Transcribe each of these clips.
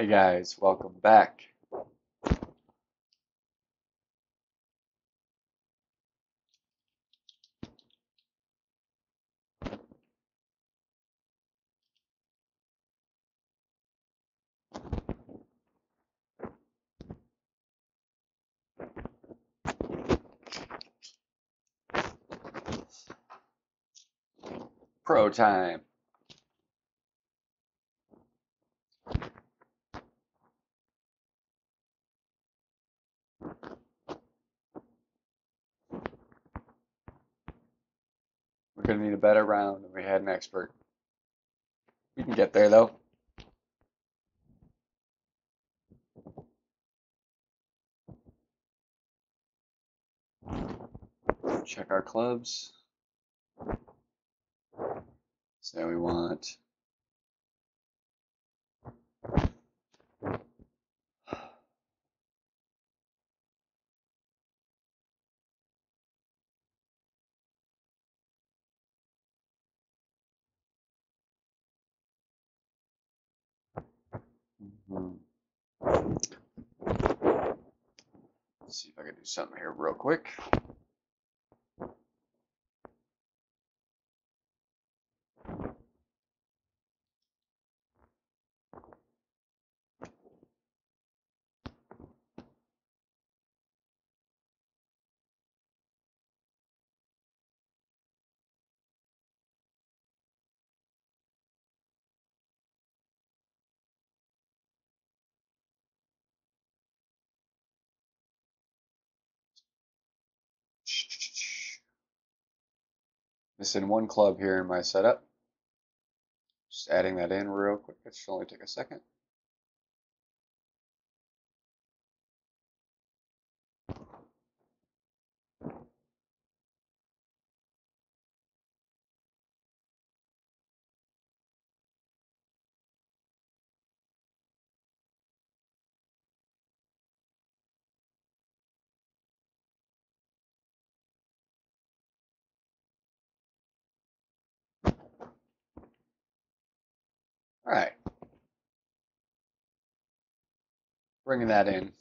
Hey guys, welcome back. Pro time. We're gonna need a better round than we had an expert. We can get there though. Check our clubs. So we want Let's see if I can do something here real quick. Missing one club here in my setup. Just adding that in real quick. It should only take a second. All right. Bringing that in.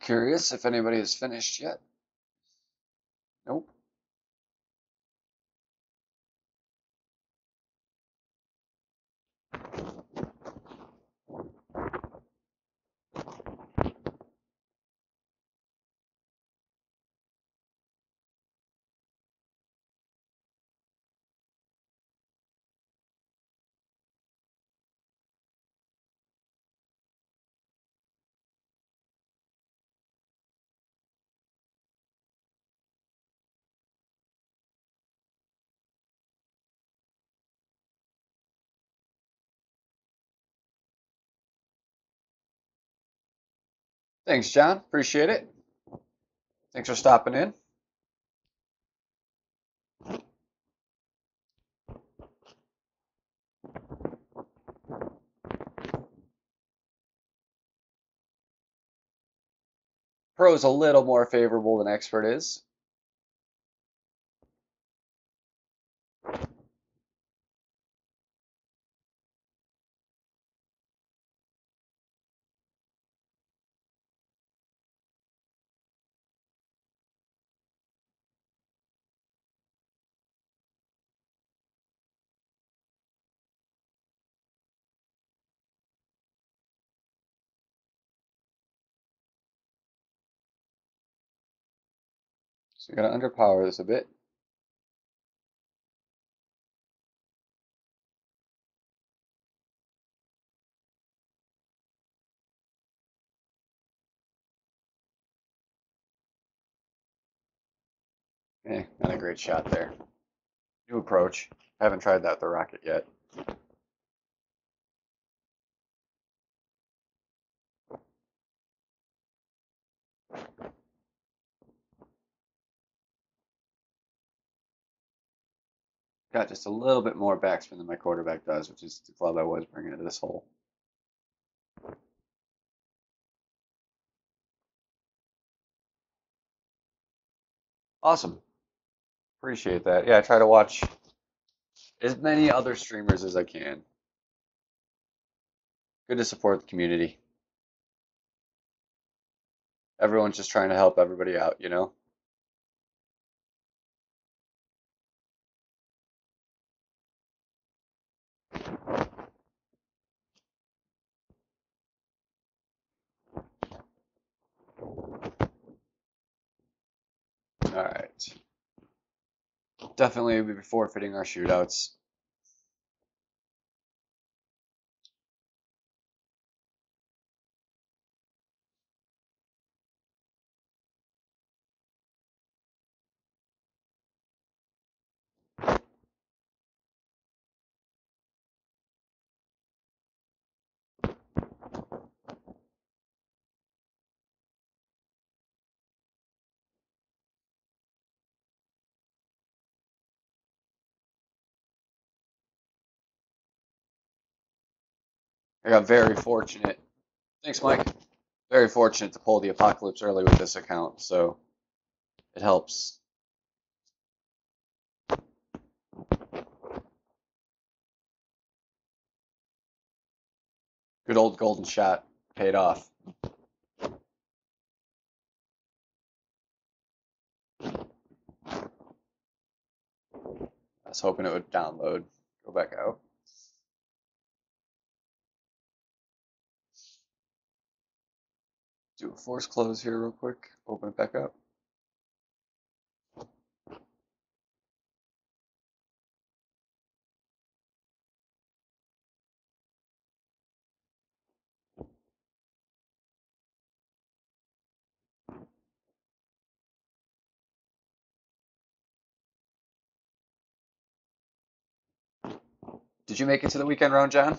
Curious if anybody has finished yet. Nope. Thanks, John. Appreciate it. Thanks for stopping in. Pro is a little more favorable than expert is. So you're going to underpower this a bit. Not a great shot there. New approach. I haven't tried that with the rocket yet. got just a little bit more backspin than my quarterback does, which is the club I was bringing into this hole. Awesome. Appreciate that. Yeah, I try to watch as many other streamers as I can. Good to support the community. Everyone's just trying to help everybody out, you know? All right. Definitely be forfeiting our shootouts. I got very fortunate. Thanks, Mike. Very fortunate to pull the apocalypse early with this account, so it helps. Good old golden shot paid off. I was hoping it would download. Go back out. Do a force close here real quick. Open it back up. Did you make it to the weekend round, John?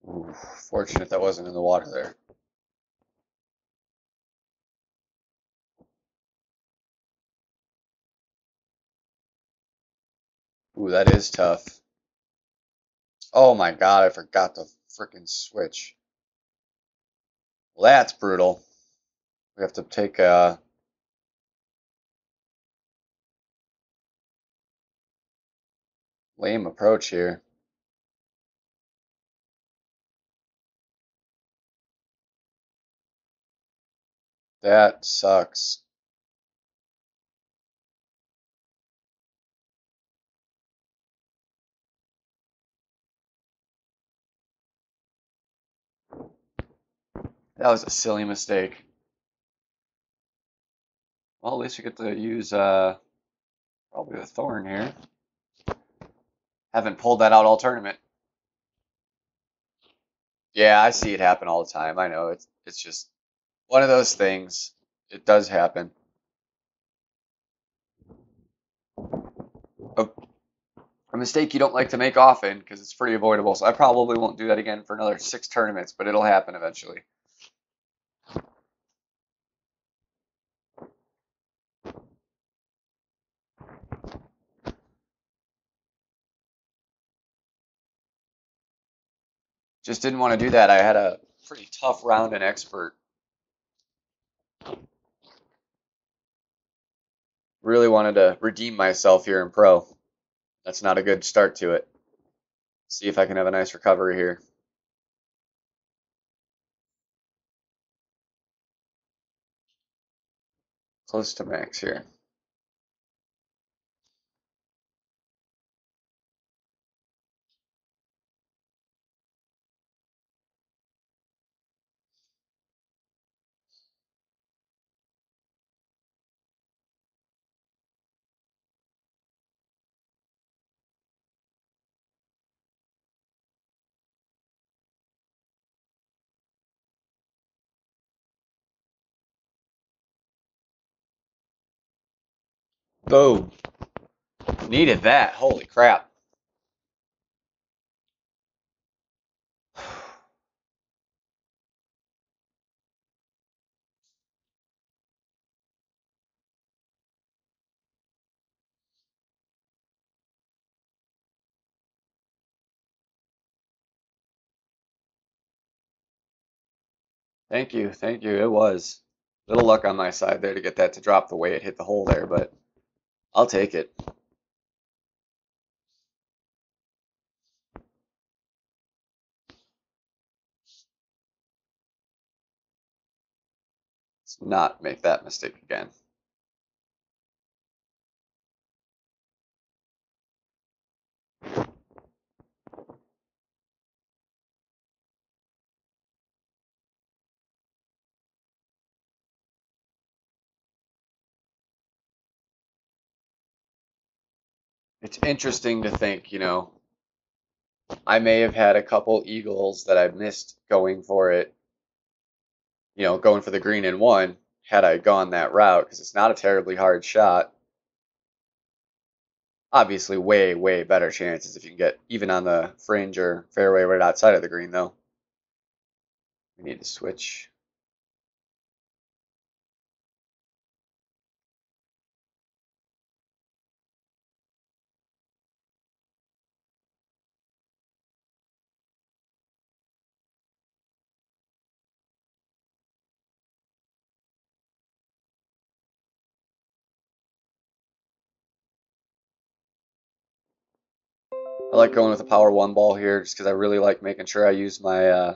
Ooh, fortunate that wasn't in the water there. Ooh, that is tough. Oh my god, I forgot to frickin' switch. Well, that's brutal. We have to take a lame approach here. That sucks. That was a silly mistake. Well, at least we get to use probably the thorn here. Haven't pulled that out all tournament. Yeah, I see it happen all the time. I know it's just one of those things. It does happen. A, a mistake you don't like to make often because it's pretty avoidable. So I probably won't do that again for another 6 tournaments, but it'll happen eventually. Just didn't want to do that. I had a pretty tough round in expert. Really wanted to redeem myself here in pro. That's not a good start to it. See if I can have a nice recovery here. Close to max here. Boom. Needed that. Holy crap. Thank you. Thank you. It was. Little luck on my side there to get that to drop the way it hit the hole there, but I'll take it. Let's not make that mistake again. It's interesting to think, I may have had a couple eagles that I missed going for it, going for the green in one, had I gone that route, because it's not a terribly hard shot. Obviously, way, way better chances if you can get even on the fringe or fairway right outside of the green, though. We need to switch. I like going with a power one ball here just because I really like making sure I use my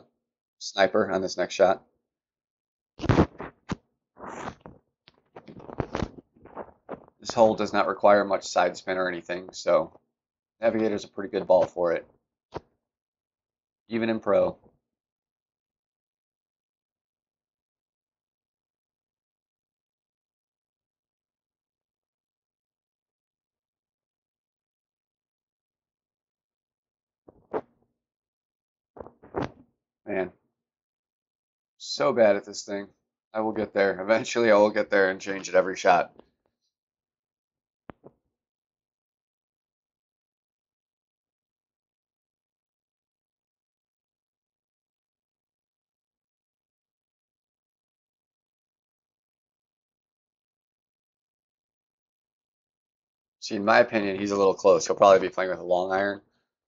sniper on this next shot. This hole does not require much side spin or anything, so Navigator's a pretty good ball for it, even in pro. Man, so bad at this thing. I will get there. Eventually, I will get there and change it every shot. See, in my opinion, he's a little close. He'll probably be playing with a long iron,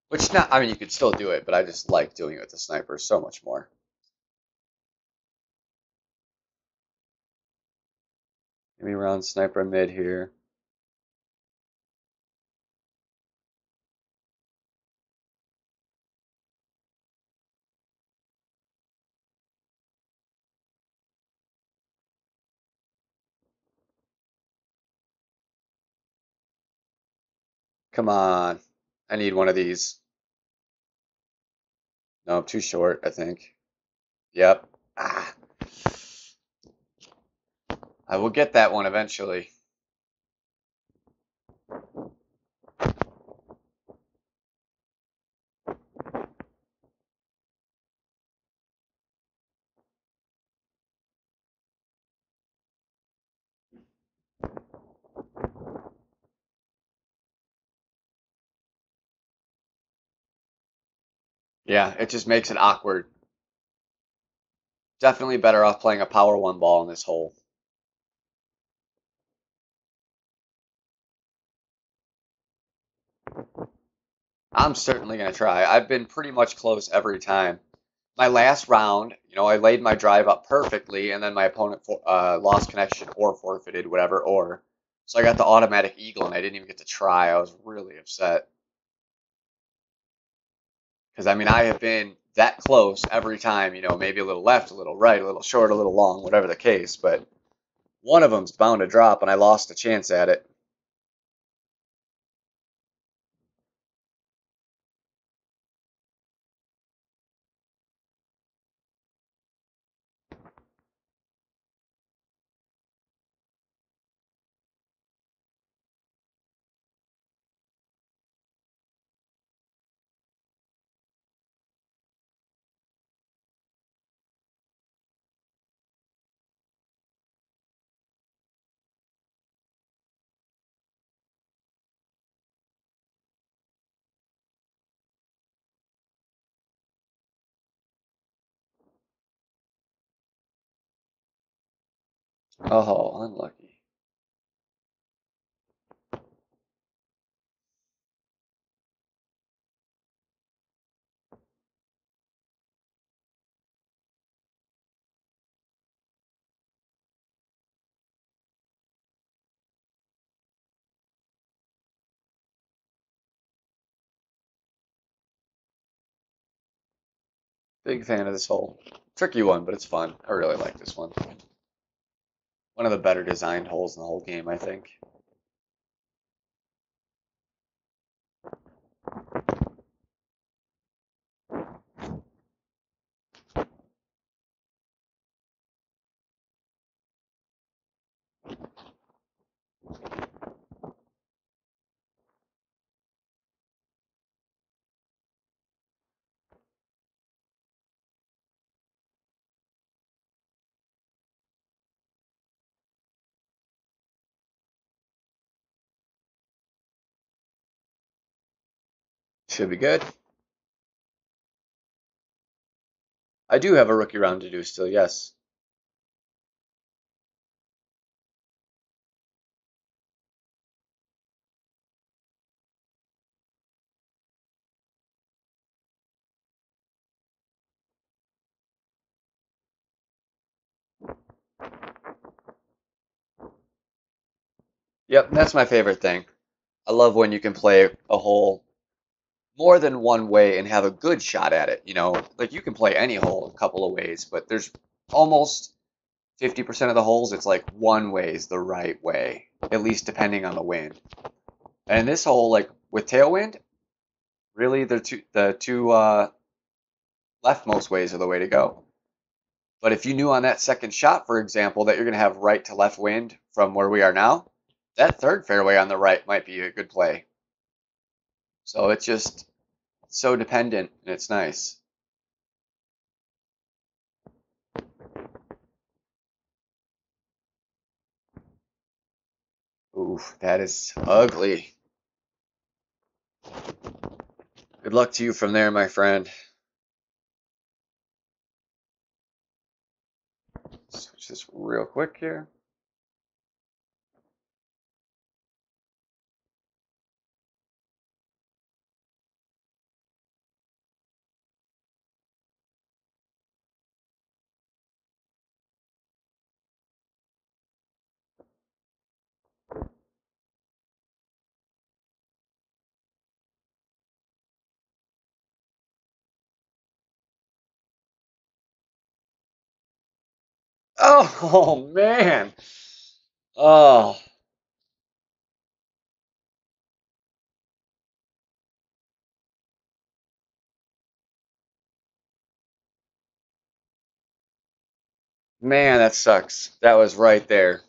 which not, I mean, you could still do it, but I just like doing it with the sniper so much more. Maybe around sniper mid here. Come on. I need one of these. No, too short, I think. Yep. Ah. I will get that one eventually. Yeah, it just makes it awkward. Definitely better off playing a power one ball in this hole. I'm certainly going to try. I've been pretty much close every time. My last round, I laid my drive up perfectly, and then my opponent lost connection or forfeited, whatever, or. So I got the automatic eagle, and I didn't even get to try. I was really upset. Because I mean, I have been that close every time, maybe a little left, a little right, a little short, a little long, whatever the case, but one of them's bound to drop, and I lost a chance at it. Oh, unlucky. Big fan of this hole. Tricky one, but it's fun. I really like this one. One of the better designed holes in the whole game, I think. Should be good. I do have a rookie round to do still, yes. Yep, that's my favorite thing. I love when you can play a hole more than one way and have a good shot at it. Like you can play any hole a couple of ways, but there's almost 50% of the holes, it's like one way is the right way, at least depending on the wind. And this hole, like with tailwind, really the two leftmost ways are the way to go. But if you knew on that second shot, for example, that you're going to have right to left wind from where we are now, that third fairway on the right might be a good play. So it's just so dependent, and it's nice. Oof, that is ugly. Good luck to you from there, my friend. Switch this real quick here. Oh, man. Oh, man, that sucks. That was right there.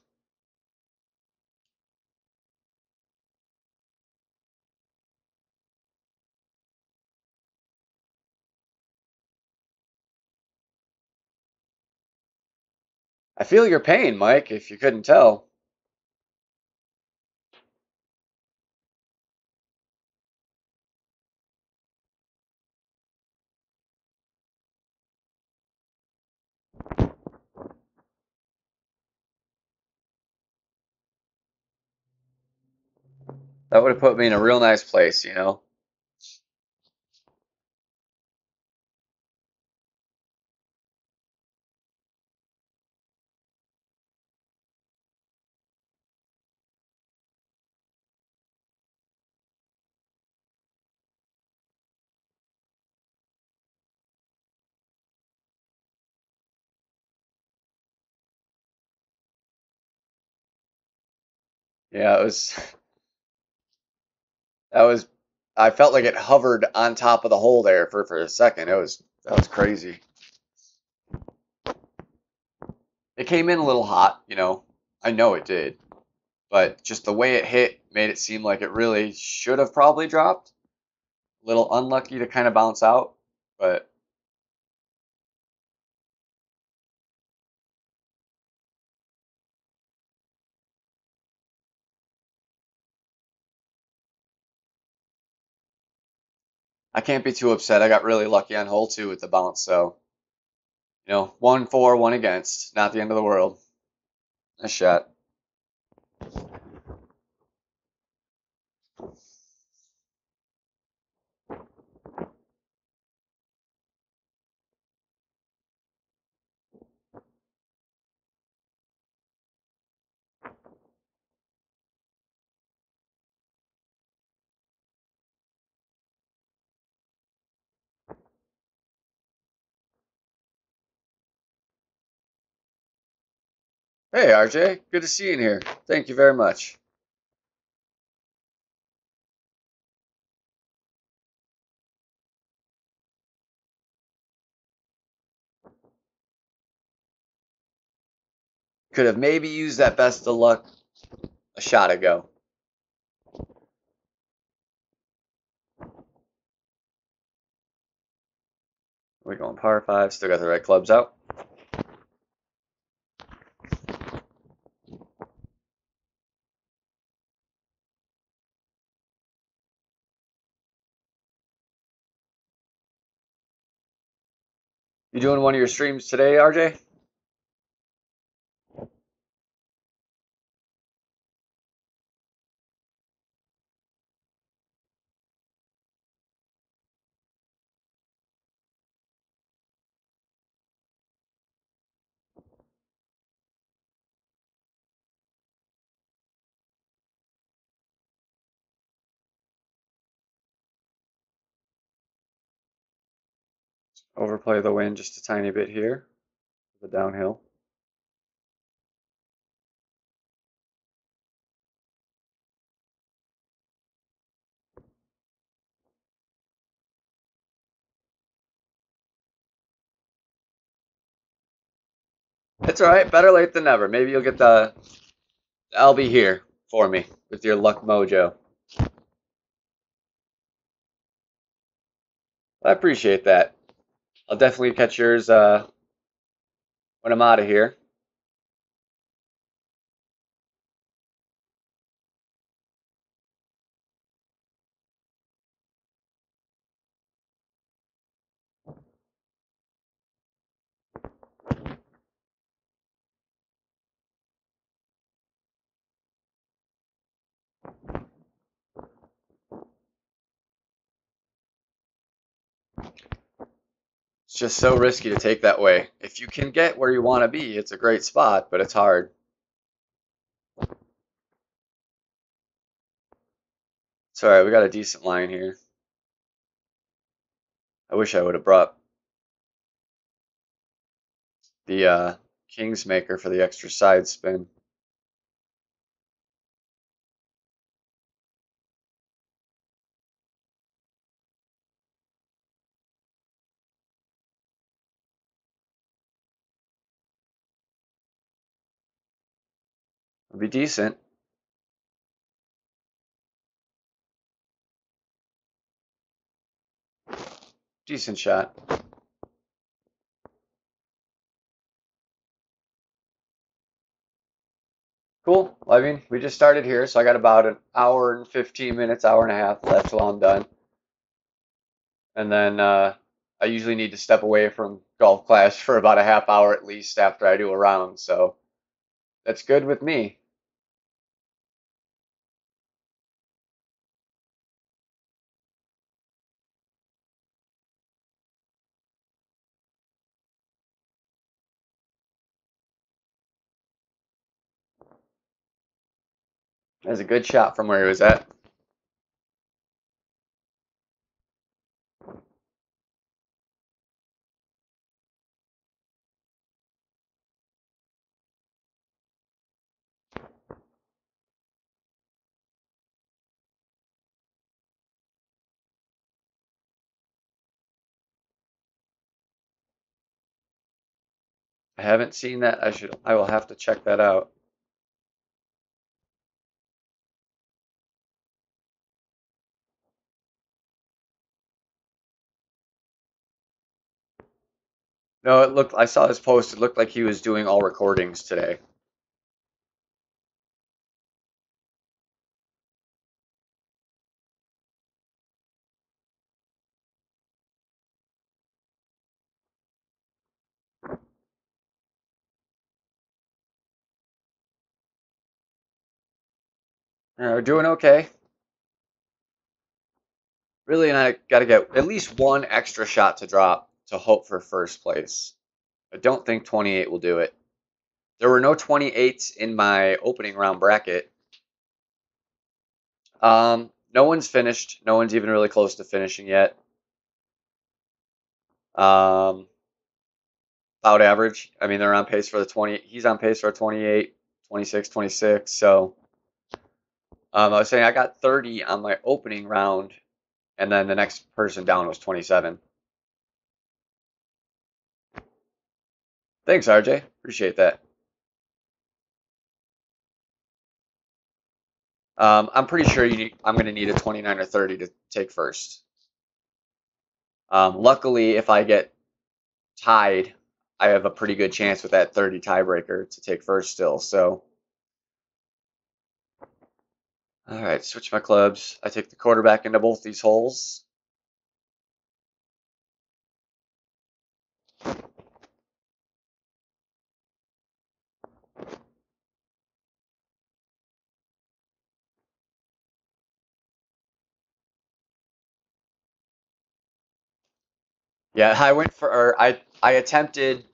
I feel your pain, Mike, if you couldn't tell. That would have put me in a real nice place. Yeah, it was that was I felt like it hovered on top of the hole there for a second. That was crazy. It came in a little hot, you know. I know it did, but just the way it hit made it seem like it really should have probably dropped. A little unlucky to kind of bounce out, but I can't be too upset. I got really lucky on hole two with the bounce, so you know, one for, one against. Not the end of the world. Nice shot. Hey, RJ. Good to see you in here. Thank you very much. Could have maybe used that best of luck a shot ago. We're going par five. Still got the right clubs out. You doing one of your streams today, RJ? Overplay the wind just a tiny bit here. The downhill. It's all right. Better late than never. Maybe you'll get the I'll be here for me with your luck mojo. I appreciate that. I'll definitely catch yours when I'm out of here. It's just so risky to take that way. If you can get where you want to be, it's a great spot, but it's hard. It's all right. We got a decent line here. I wish I would have brought the King's Maker for the extra side spin. It'd be decent. Decent shot. Cool. Well, I mean, we just started here, so I got about an hour and 15 minutes, hour and a half left till I'm done. And then I usually need to step away from golf class for about a half hour at least after I do a round. So that's good with me. That's a good shot from where he was at. I haven't seen that. I will have to check that out. No, I saw his post. It looked like he was doing all recordings today. We're doing okay. Really, and I got to get at least one extra shot to drop to hope for first place. I don't think 28 will do it. There were no 28s in my opening round bracket. No one's finished. No one's even really close to finishing yet. About average. I mean, they're on pace for the 20. He's on pace for a 28, 26, 26. So I was saying I got 30 on my opening round, and then the next person down was 27. Thanks, RJ. Appreciate that. I'm pretty sure I'm going to need a 29 or 30 to take first. Luckily, if I get tied, I have a pretty good chance with that 30 tiebreaker to take first still. So, all right, switch my clubs. I take the quarterback into both these holes. Yeah, I went for, or I attempted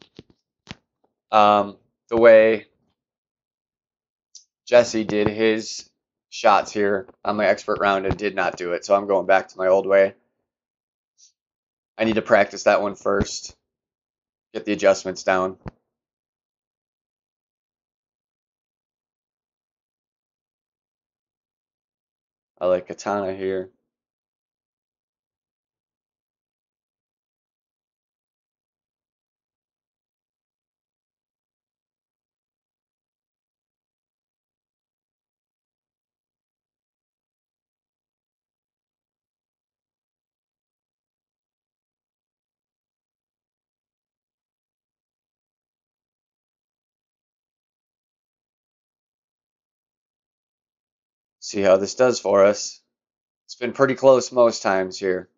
the way Jesse did his shots here on my expert round and did not do it. So I'm going back to my old way. I need to practice that one first, get the adjustments down. I like Katana here. See how this does for us. It's been pretty close most times here.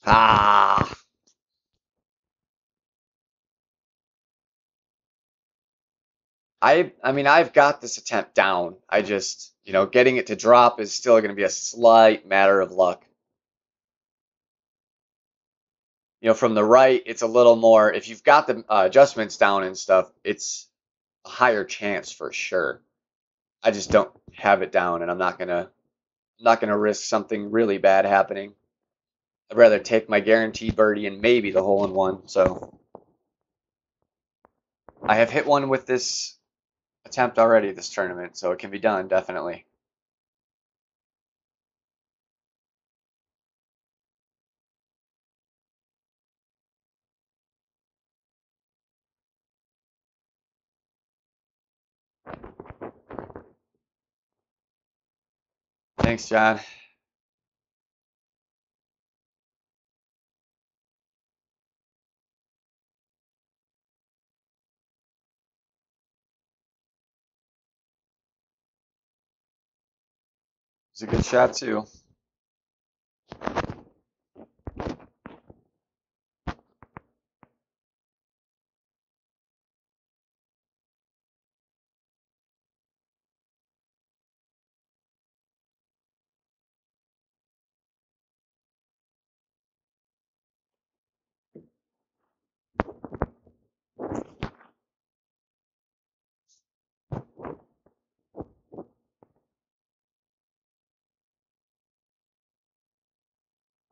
Ah! I mean, I've got this attempt down. I just, getting it to drop is still going to be a slight matter of luck. From the right, it's a little more, if you've got the adjustments down and stuff, it's a higher chance for sure. I just don't have it down, and I'm not gonna risk something really bad happening. I'd rather take my guaranteed birdie and maybe the hole in one. So I have hit one with this attempt already this tournament, so it can be done, definitely. Thanks, John. It's a good shot too.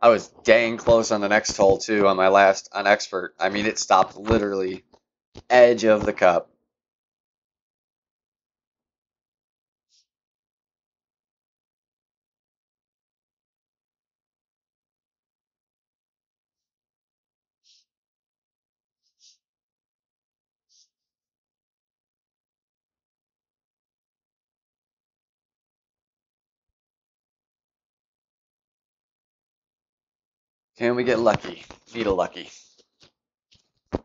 I was dang close on the next hole too on my last on expert. I mean, it stopped literally edge of the cup. Can we get lucky? Need a lucky. I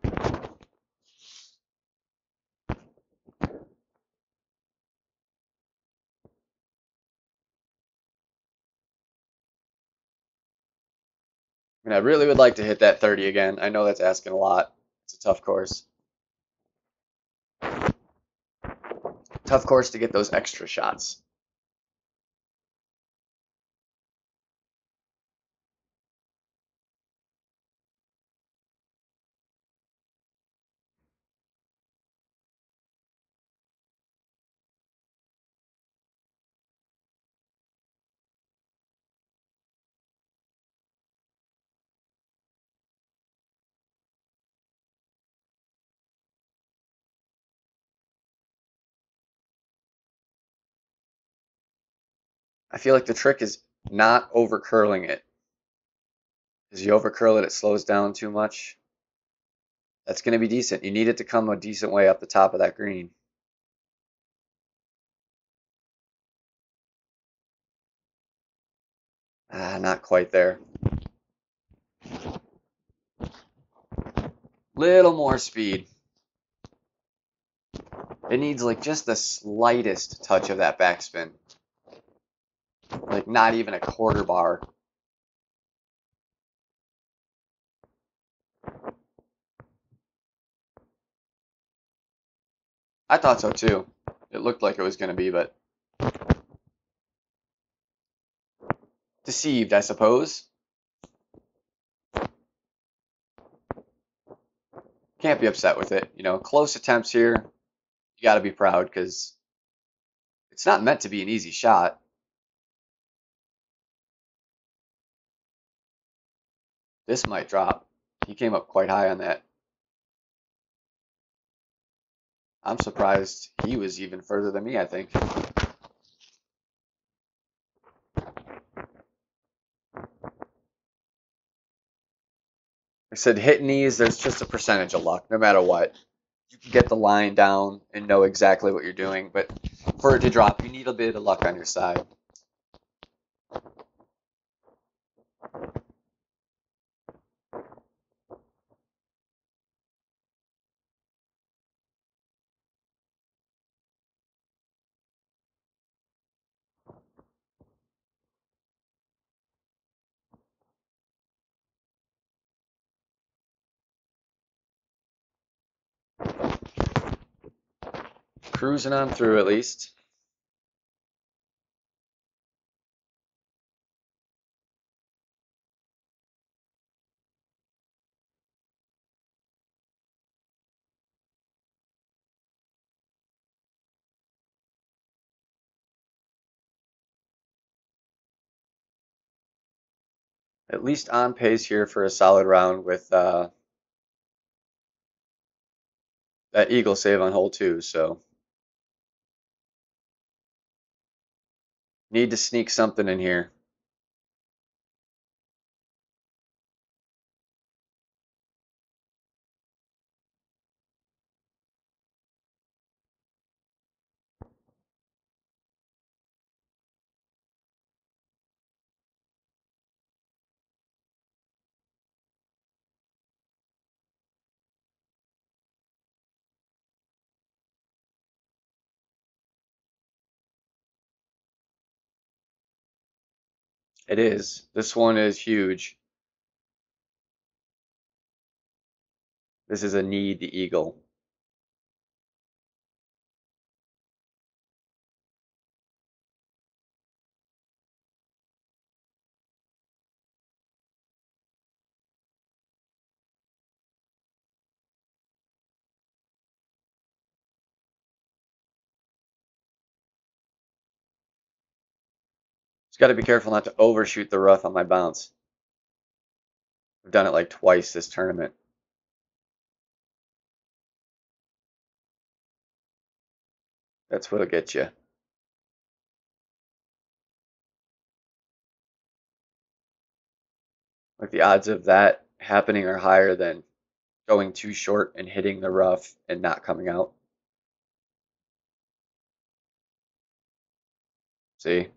mean, I really would like to hit that 30 again. I know that's asking a lot. It's a tough course. Tough course to get those extra shots. I feel like the trick is not over curling it. As you over curl it, it slows down too much. That's going to be decent. You need it to come a decent way up the top of that green. Ah, not quite there. Little more speed. It needs like just the slightest touch of that backspin. Like not even a quarter bar. I thought so too. It looked like it was going to be, but deceived, I suppose. Can't be upset with it. You know, close attempts here. You got to be proud because it's not meant to be an easy shot. This might drop. He came up quite high on that. I'm surprised he was even further than me, I think. I said hitting these, there's just a percentage of luck, no matter what. You can get the line down and know exactly what you're doing, but for it to drop, you need a bit of luck on your side. Cruising on through at least. At least on pace here for a solid round with that eagle save on hole 2, so need to sneak something in here. It is. This one is huge. This is a need the eagle. Just got to be careful not to overshoot the rough on my bounce. I've done it like twice this tournament. That's what'll get you. Like the odds of that happening are higher than going too short and hitting the rough and not coming out. See?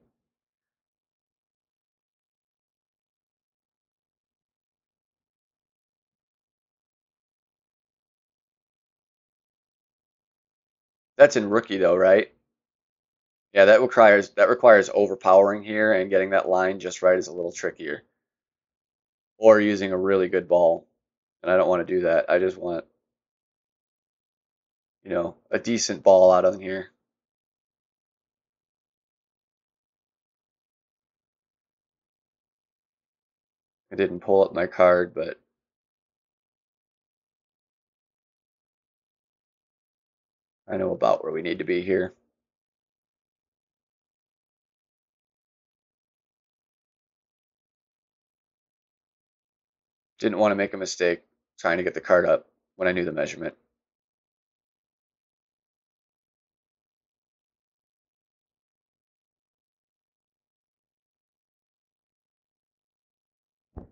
That's in rookie though, right? Yeah, that requires overpowering here, and getting that line just right is a little trickier. Or using a really good ball. And I don't want to do that. I just want, a decent ball out of here. I didn't pull up my card, but I know about where we need to be here. Didn't want to make a mistake trying to get the card up when I knew the measurement.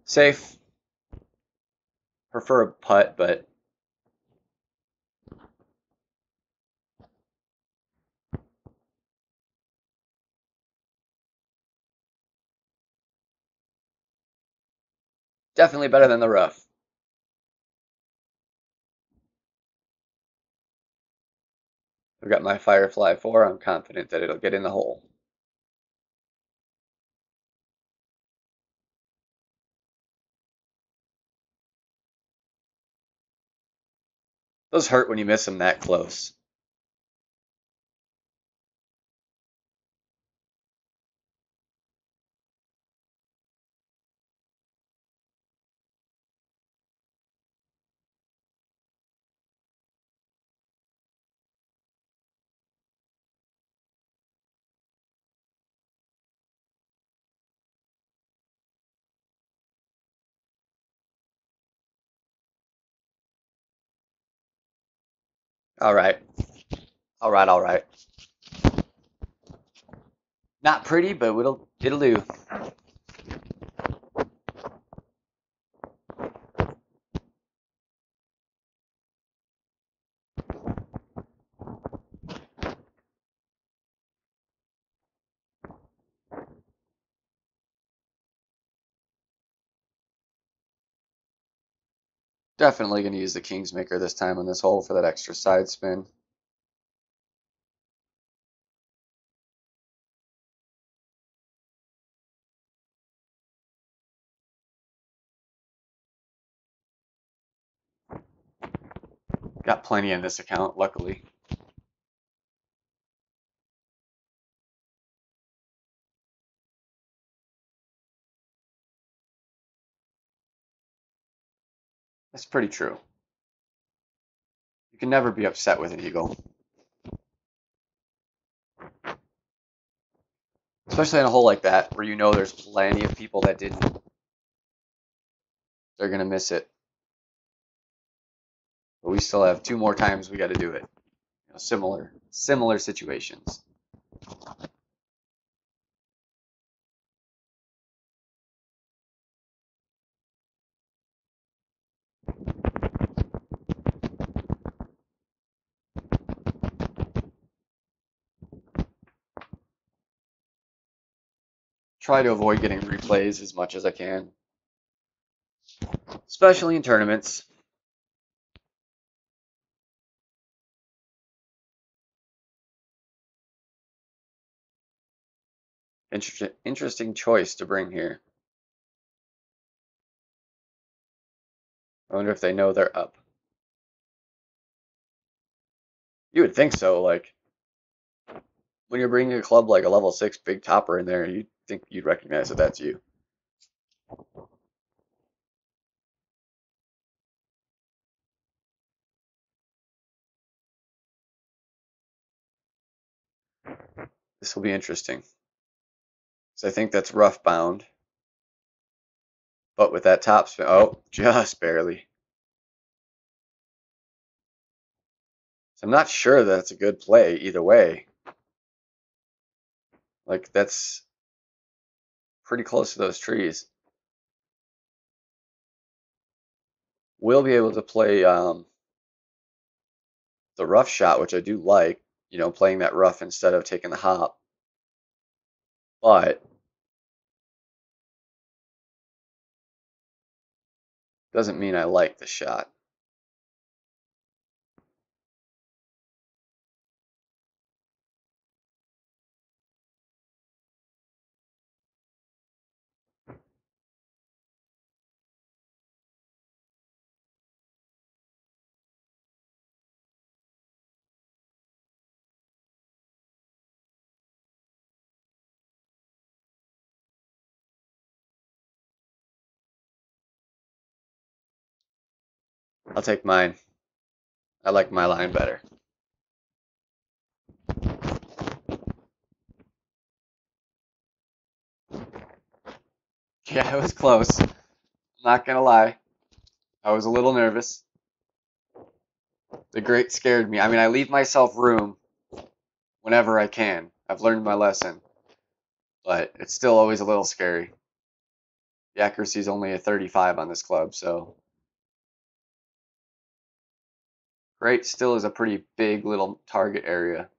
Safe. Prefer a putt, but definitely better than the rough. I've got my Firefly 4. I'm confident that it'll get in the hole. Those hurt when you miss them that close. All right. All right, all right. Not pretty, but it'll do. Definitely going to use the Kingsmaker this time on this hole for that extra side spin. Got plenty in this account, luckily. That's pretty true. You can never be upset with an eagle. Especially in a hole like that, where you know there's plenty of people that didn't. They're going to miss it. But we still have 2 more times we got to do it. Similar situations. Try to avoid getting replays as much as I can. Especially in tournaments. Interesting choice to bring here. I wonder if they know they're up. You would think so, like, when you're bringing a club like a level 6 big topper in there, you'd think you'd recognize that that's you. This will be interesting. So I think that's rough bound. But with that top spin, oh, just barely. So I'm not sure that's a good play either way. Like, that's pretty close to those trees. We'll be able to play the rough shot, which I do like, playing that rough instead of taking the hop. But doesn't mean I like the shot. I'll take mine. I like my line better. Yeah, it was close. I'm not gonna lie. I was a little nervous. The grate scared me. I mean, I leave myself room whenever I can. I've learned my lesson, but it's still always a little scary. The accuracy is only a 35 on this club, so grate still is a pretty big little target area.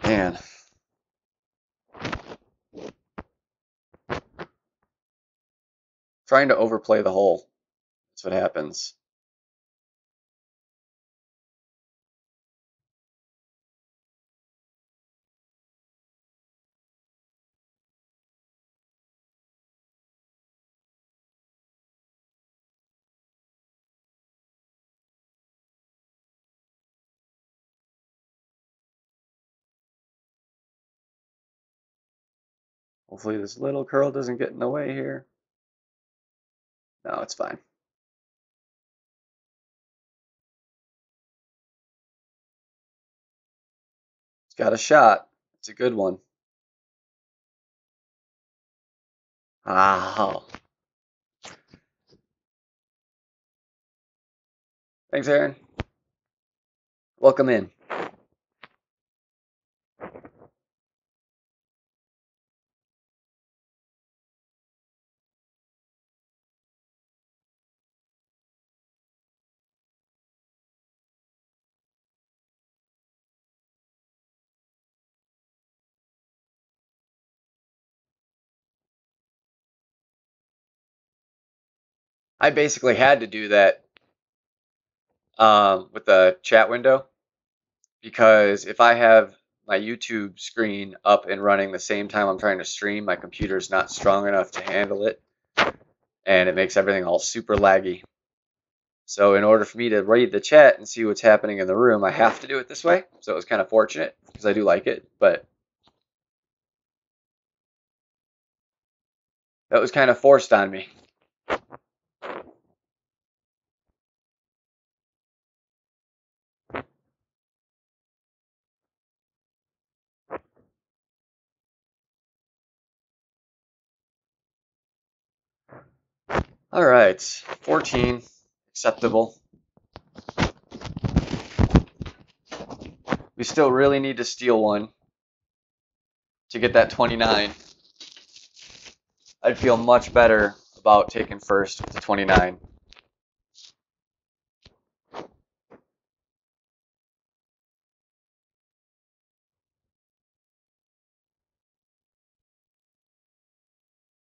Man, trying to overplay the hole. That's what happens. Hopefully this little curl doesn't get in the way here. No, it's fine. It's got a shot. It's a good one. Ah. Thanks, Aaron. Welcome in. I basically had to do that with the chat window because if I have my YouTube screen up and running the same time I'm trying to stream, my computer's not strong enough to handle it, and it makes everything all super laggy. So in order for me to read the chat and see what's happening in the room, I have to do it this way. So it was kind of fortunate because I do like it, but that was kind of forced on me. All right, 14, acceptable. We still really need to steal one to get that 29. I'd feel much better about taking first with the 29.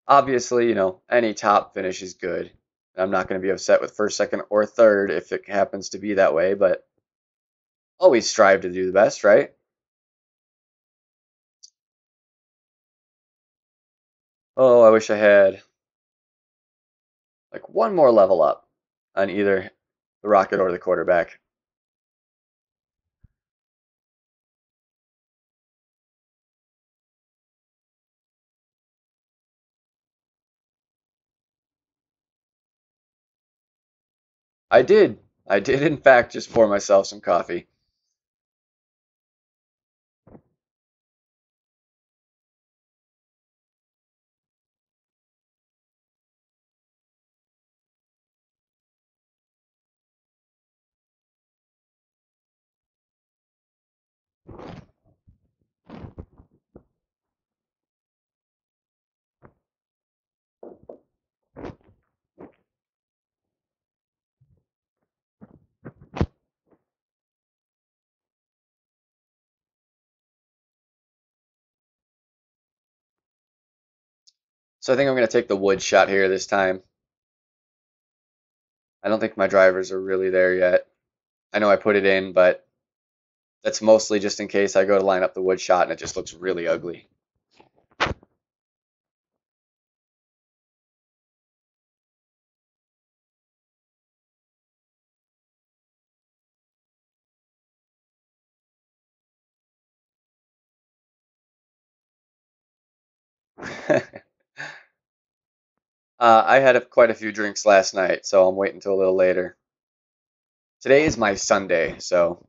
Obviously, any top finish is good. I'm not going to be upset with first, second, or third if it happens to be that way, but always strive to do the best, right? Oh, I wish I had like one more level up on either the rocket or the quarterback. I did. I did, in fact, just pour myself some coffee. So I think I'm going to take the wood shot here this time. I don't think my drivers are really there yet. I know I put it in, but that's mostly just in case I go to line up the wood shot and it just looks really ugly. I had quite a few drinks last night, so I'm waiting until a little later. Today is my Sunday, so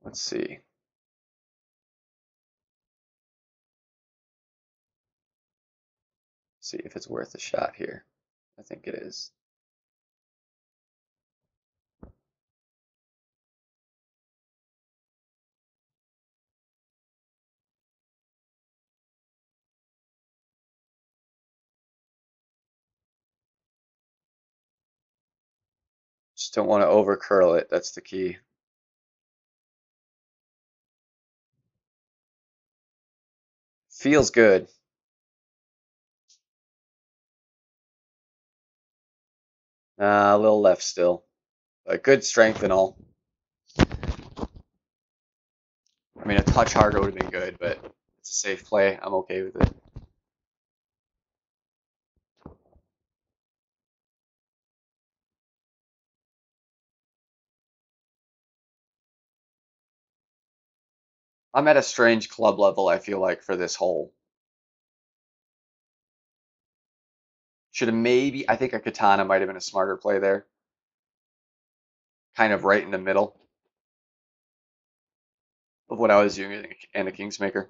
let's see. See if it's worth a shot here. I think it is. Just don't want to over curl it. That's the key. Feels good. A little left still, but good strength and all. I mean, a touch harder would have been good, but it's a safe play. I'm okay with it. I'm at a strange club level, I feel like, for this hole. Should have maybe, I think a katana might have been a smarter play there. Kind of right in the middle of what I was doing and a Kingsmaker.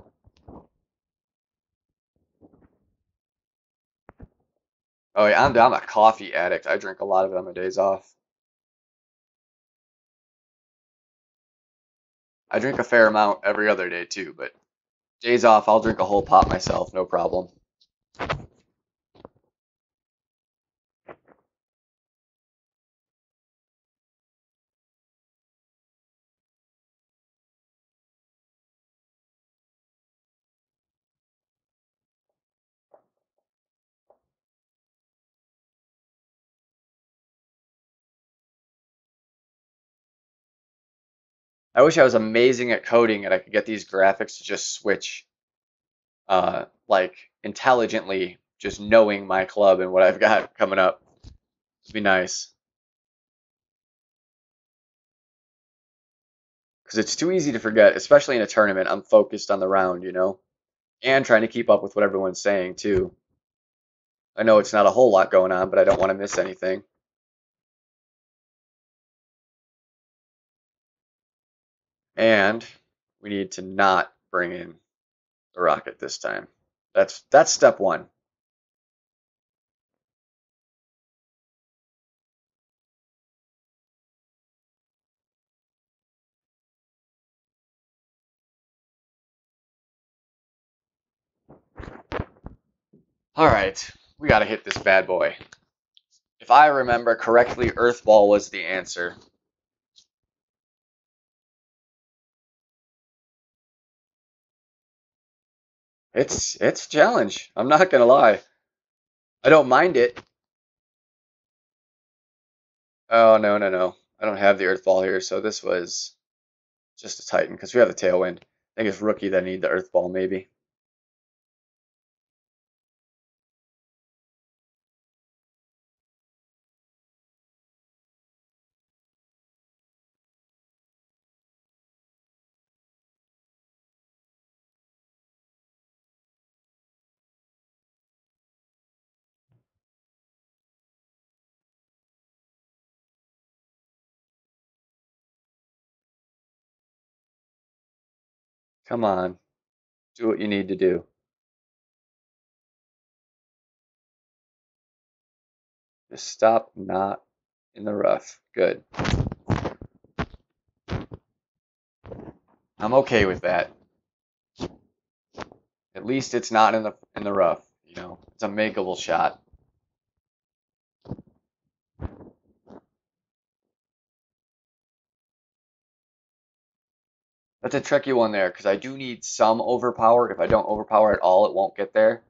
Oh yeah, I'm a coffee addict. I drink a lot of it on my days off. I drink a fair amount every other day too, but days off, I'll drink a whole pot myself, no problem. I wish I was amazing at coding and I could get these graphics to just switch, like intelligently, just knowing my club and what I've got coming up. It'd be nice. Because it's too easy to forget, especially in a tournament. I'm focused on the round, you know, and trying to keep up with what everyone's saying too. I know it's not a whole lot going on, but I don't want to miss anything. And we need to not bring in the rocket this time. That's step one. All right, we got to hit this bad boy. If I remember correctly, Earthball was the answer. It's a challenge. I'm not gonna lie. I don't mind it. Oh no no no! I don't have the Earthball here, so this was just a Titan because we have the Tailwind. I think it's Rookie that need the Earthball maybe. Come on, do what you need to do. Just stop not in the rough. Good. I'm okay with that. At least it's not in the rough. You know, it's a makeable shot. That's a tricky one there because I do need some overpower. If I don't overpower at all, it won't get there.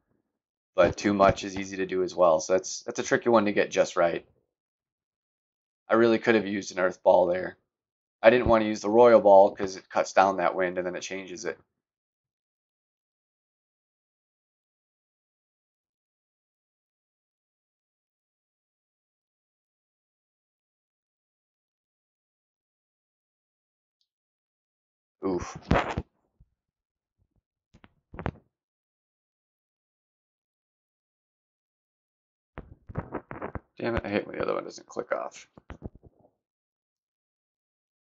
But too much is easy to do as well. So that's a tricky one to get just right. I really could have used an Earth Ball there. I didn't want to use the Royal Ball because it cuts down that wind and then it changes it. Oof. Damn it, I hate when the other one doesn't click off.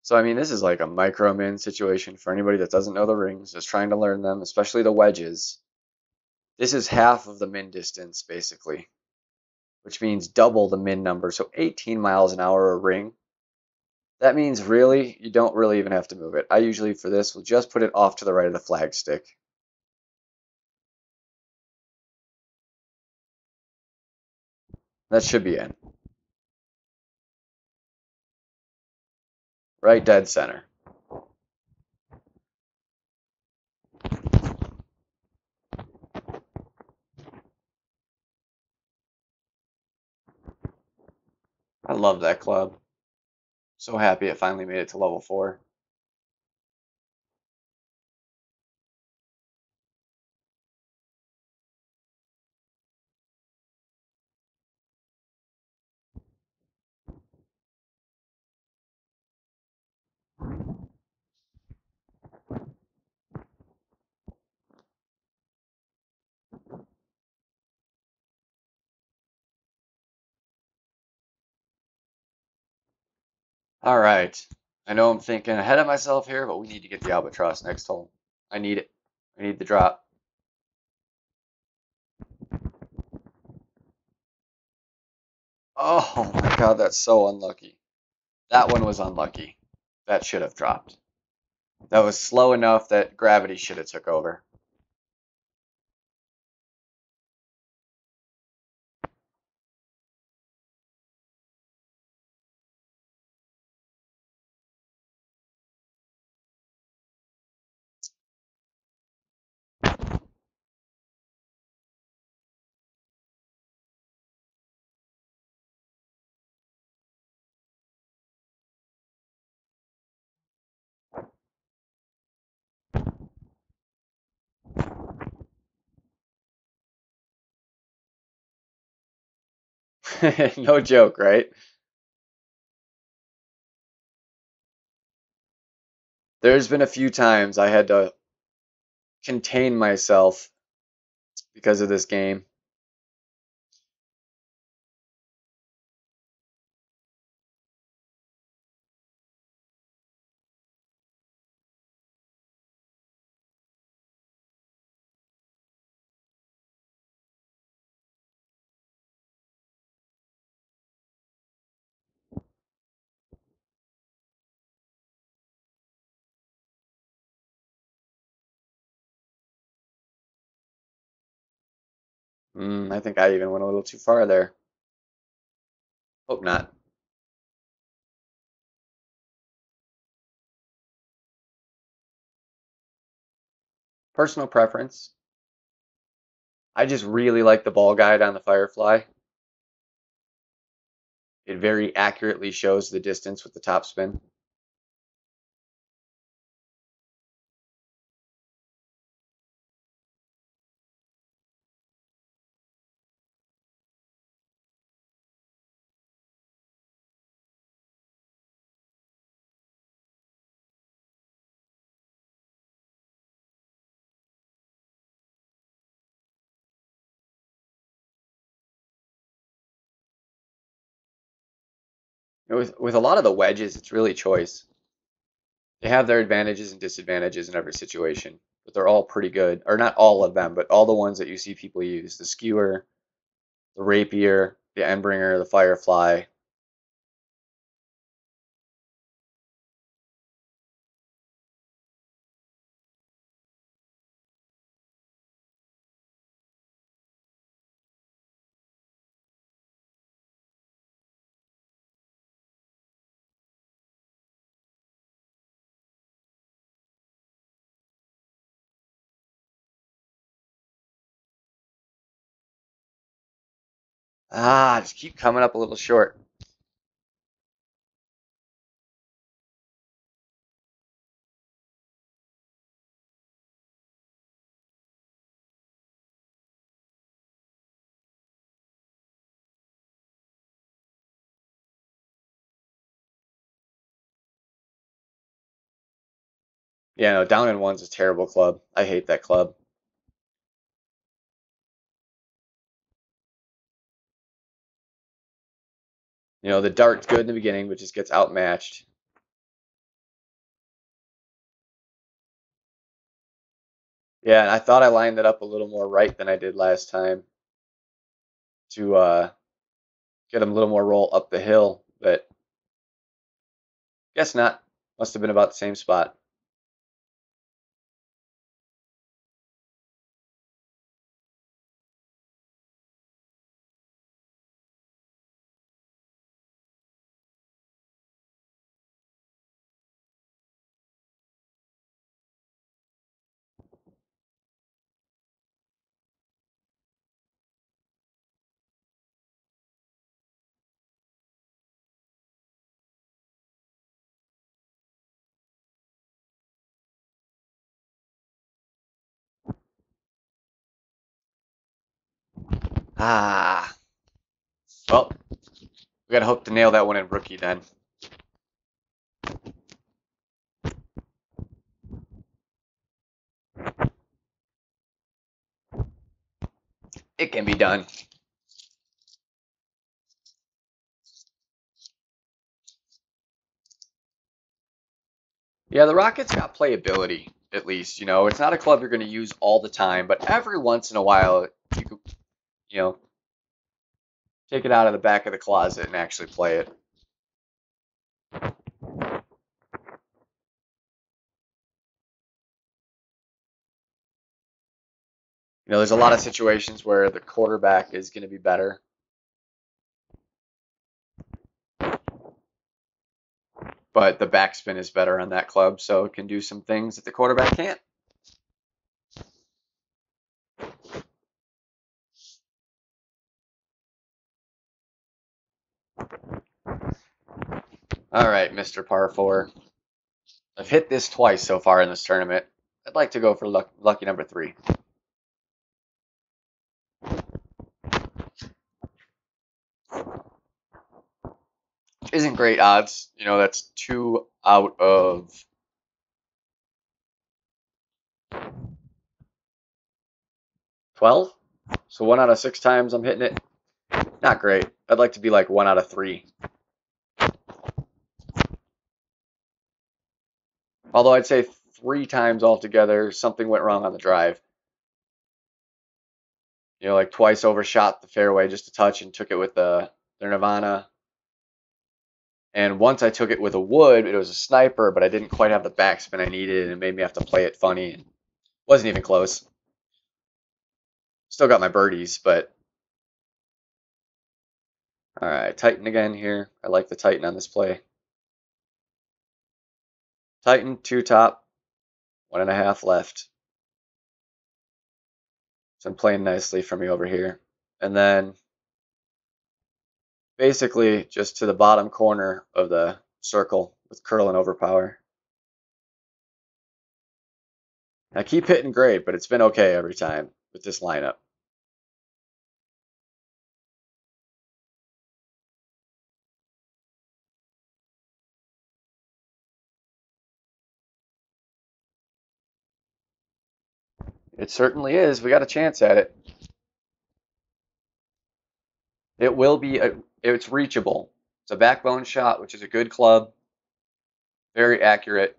So, I mean, this is like a micro min situation for anybody that doesn't know the rings, just trying to learn them, especially the wedges. This is half of the min distance, basically, which means double the min number. So 18 miles an hour a ring. That means really, you don't really even have to move it. I usually, for this, will just put it off to the right of the flag stick. That should be in. Right dead center. I love that club. So happy it finally made it to level 4. All right. I know I'm thinking ahead of myself here, but we need to get the albatross next hole. I need it. I need the drop. Oh my God, that's so unlucky. That one was unlucky. That should have dropped. That was slow enough that gravity should have took over. No joke, right? There's been a few times I had to contain myself because of this game. I think I even went a little too far there. Hope not. Personal preference. I just really like the ball guide on the Firefly. It very accurately shows the distance with the top spin. With a lot of the wedges, it's really choice. They have their advantages and disadvantages in every situation, but they're all pretty good. Or not all of them, but all the ones that you see people use. The skewer, the rapier, the endbringer, the firefly. Just keep coming up a little short. Yeah, no, down in one's a terrible club. I hate that club. You know, the dart's good in the beginning, but just gets outmatched. Yeah, and I thought I lined it up a little more right than I did last time to get him a little more roll up the hill, but guess not. Must have been about the same spot. Ah, well, we gotta hope to nail that one in rookie then. It can be done. Yeah, the Rockets got playability, at least. You know, it's not a club you're going to use all the time, but every once in a while, you could, you know, take it out of the back of the closet and actually play it. You know, there's a lot of situations where the quarterback is going to be better, but the backspin is better on that club, so it can do some things that the quarterback can't. All right, Mr. Par 4. I've hit this twice so far in this tournament. I'd like to go for lucky number 3. Isn't great odds. You know, that's 2 out of 12. So 1 out of 6 times I'm hitting it. Not great. I'd like to be like 1 out of 3. Although I'd say 3 times altogether, something went wrong on the drive. You know, like twice overshot the fairway just a touch and took it with their Nirvana. And once I took it with a wood, it was a sniper, but I didn't quite have the backspin I needed, and it made me have to play it funny. It wasn't even close. Still got my birdies, but all right, Titan again here. I like the Titan on this play. Titan, 2 top, 1.5 left. So I'm playing nicely for me over here. And then basically just to the bottom corner of the circle with curl and overpower. I keep hitting great, but it's been okay every time with this lineup. It certainly is. We got a chance at it. It will be, it's reachable. It's a backbone shot, which is a good club. Very accurate.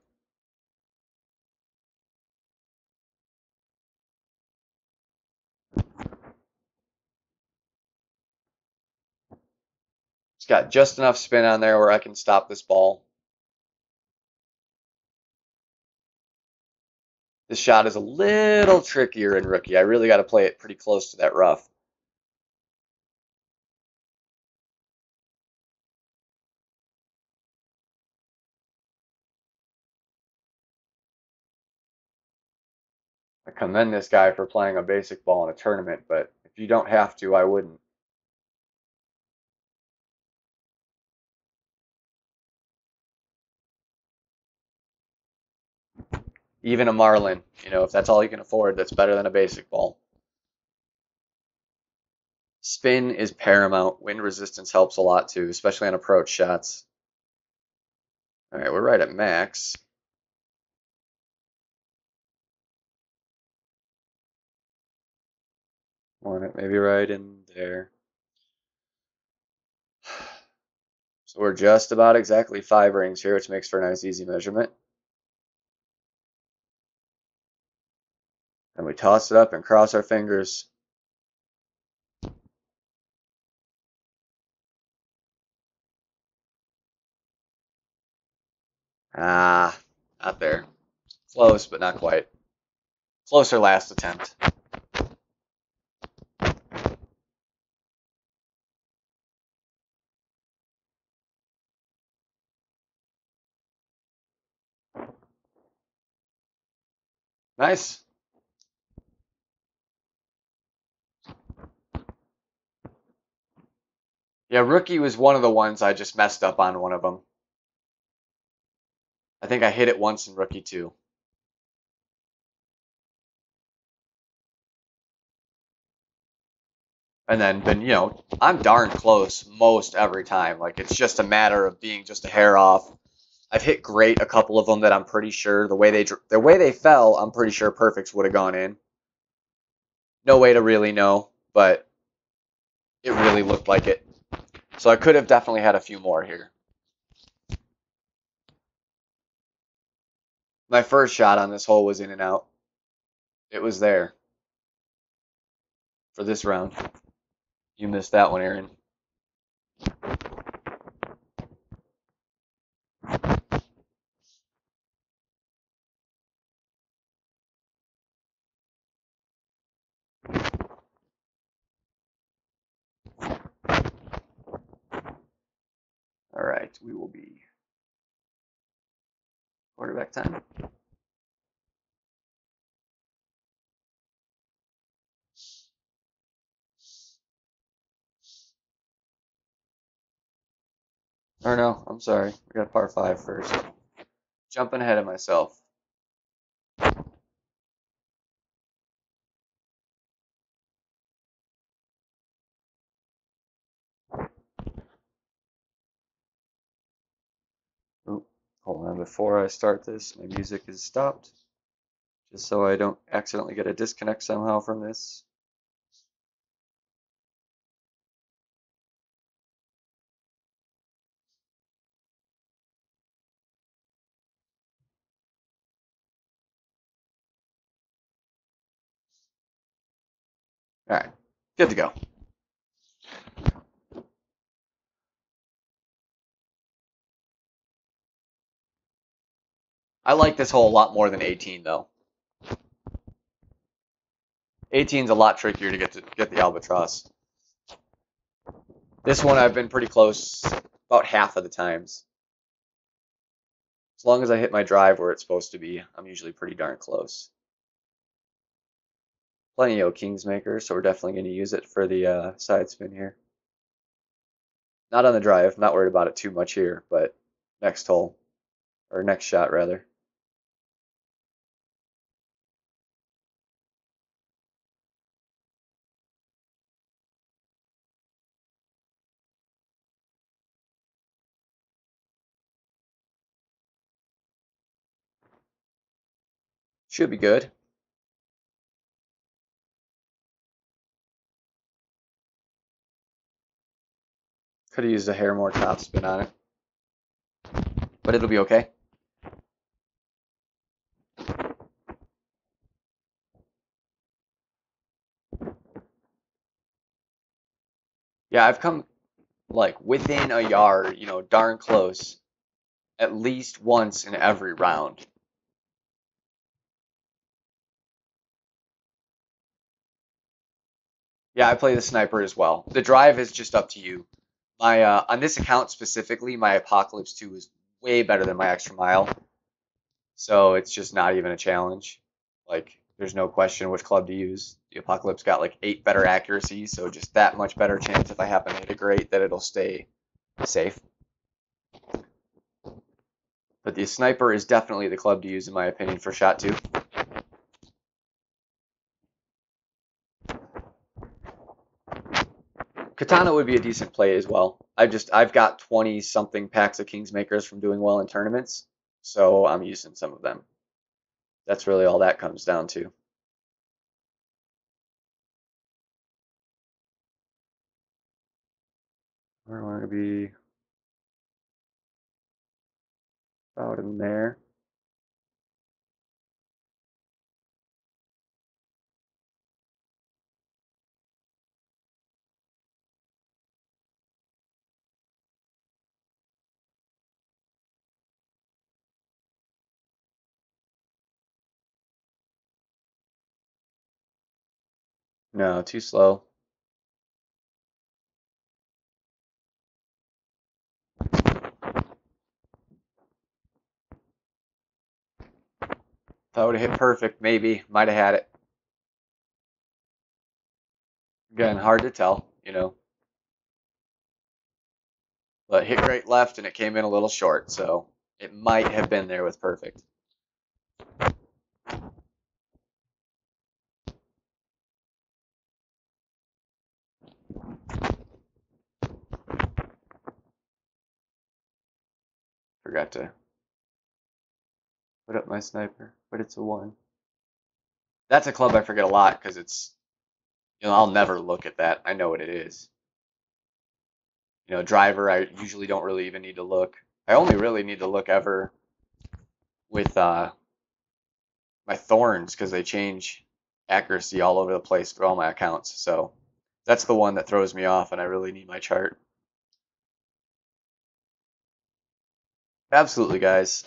It's got just enough spin on there where I can stop this ball. This shot is a little trickier in rookie. I really got to play it pretty close to that rough. I commend this guy for playing a basic ball in a tournament, but if you don't have to, I wouldn't. Even a Marlin, you know, if that's all you can afford, that's better than a basic ball. Spin is paramount. Wind resistance helps a lot too, especially on approach shots. All right, we're right at max. Want it maybe right in there. So we're just about exactly 5 rings here, which makes for a nice easy measurement. And we toss it up and cross our fingers. Ah, not there. Close, but not quite. Closer last attempt. Nice. Yeah, rookie was one of the ones I just messed up on one of them. I think I hit it once in rookie too. And then, I'm darn close most every time. Like, it's just a matter of being just a hair off. I've hit great a couple of them that I'm pretty sure the way they fell, I'm pretty sure perfects would have gone in. No way to really know, but it really looked like it. So I could have definitely had a few more here. My first shot on this hole was in and out. It was there for this round. You missed that one, Aaron. All right, we will be quarterback time. Or no, I'm sorry. We got par 5 first. Jumping ahead of myself. Oop, hold on, before I start this, my music is stopped. Just so I don't accidentally get a disconnect somehow from this. All right, good to go. I like this hole a lot more than 18 though. 18's a lot trickier to get the albatross. This one I've been pretty close about half of the times. As long as I hit my drive where it's supposed to be, I'm usually pretty darn close. Plenty of Kingsmaker, so we're definitely going to use it for the side spin here. Not on the drive, not worried about it too much here, but next hole, or next shot rather. Should be good. Could have used a hair more top spin on it, but it'll be okay. Yeah, I've come like within a yard, darn close, at least once in every round. Yeah, I play the sniper as well. The drive is just up to you. My on this account specifically, my Apocalypse 2 is way better than my Extra Mile, so it's just not even a challenge. Like, there's no question which club to use. The Apocalypse got like 8 better accuracy, so just that much better chance if I happen to hit a great that it'll stay safe. But the sniper is definitely the club to use in my opinion for shot 2. Katana would be a decent play as well. I've got 20 something packs of Kingsmakers from doing well in tournaments, so I'm using some of them. That's really all that comes down to. We're going to be about in there. No, too slow. If I would have hit perfect, maybe. Might have had it. Again, hard to tell, you know. But hit great left and it came in a little short, so it might have been there with perfect. Forgot to put up my sniper, but it's a 1. That's a club I forget a lot because it's, you know, I'll never look at that. I know what it is. You know, driver, I usually don't really even need to look. I only really need to look ever with my thorns because they change accuracy all over the place through all my accounts. So that's the one that throws me off, and I really need my chart. Absolutely, guys.